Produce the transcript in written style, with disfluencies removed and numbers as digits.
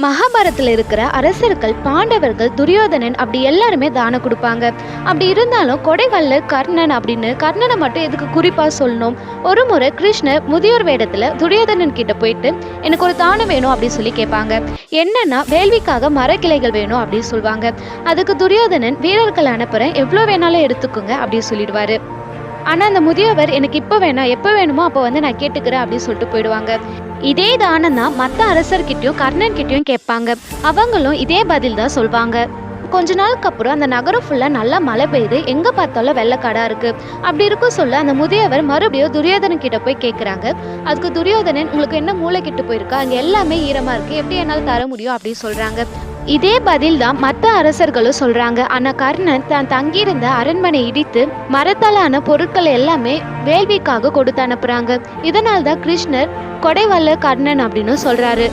மகாபாரத்தில் இருக்கிற அரசர்கள், பாண்டவர்கள், துரியோதனன் அப்படி எல்லாருமே தானம் கொடுப்பாங்க. அப்படி இருந்தாலும் கொடைவள்ளல் கர்ணன் அப்படின்னு கர்ணனை மட்டும் எதுக்கு குறிப்பா சொல்லணும்? ஒரு முறை கிருஷ்ணர் முதியோர் வேடத்துல துரியோதனன் கிட்ட போயிட்டு எனக்கு ஒரு தானம் வேணும் அப்படின்னு சொல்லி கேட்பாங்க. என்னன்னா வேள்விக்காக மரக்கிளைகள் வேணும் அப்படின்னு சொல்லுவாங்க. அதுக்கு துரியோதனன் வீரர்கள் அனுப்புறேன், எவ்வளோ வேணாலும் எடுத்துக்கோங்க அப்படின்னு சொல்லிடுவாரு. ஆனா அந்த முதியவர் எனக்கு இப்போ வேணாம், எப்போ வேணுமோ அப்போ நான் கேட்டுக்கிறேன் அப்படின்னு சொல்லிட்டு போயிடுவாங்க. இதே தானம் தான் மற்ற அரசர்கிட்டயும் கர்ணன் கிட்டயும் கேட்பாங்க. அவங்களும் இதே பதில் தான் சொல்வாங்க. கொஞ்ச நாளுக்கு அப்புறம் அந்த நகரம் ஃபுல்லா நல்லா மழை பெய்யுது, எங்க பார்த்தாலும் வெள்ளக்காடா இருக்கு. அப்படி இருக்கும் சொல்ல அந்த முதியவர் மறுபடியும் துரியோதனன் கிட்ட போய் கேட்குறாங்க. அதுக்கு துரியோதனன், உங்களுக்கு என்ன மூளை கிட்ட போயிருக்கா, அங்க எல்லாமே ஈரமா இருக்கு, எப்படி என்னால் தர முடியும் அப்படின்னு சொல்றாங்க. இதே பதில் தான் மற்ற அரசர்களும் சொல்றாங்க. ஆனா கர்ணன் தான் தங்கியிருந்த அரண்மனை இடித்து மரத்தாலான பொருட்கள் எல்லாமே வேள்விக்காக கொடுத்து அனுப்புறாங்க. இதனால்தான் கிருஷ்ணர் கொடைவள்ளல் கர்ணன் அப்படின்னு சொல்றாரு.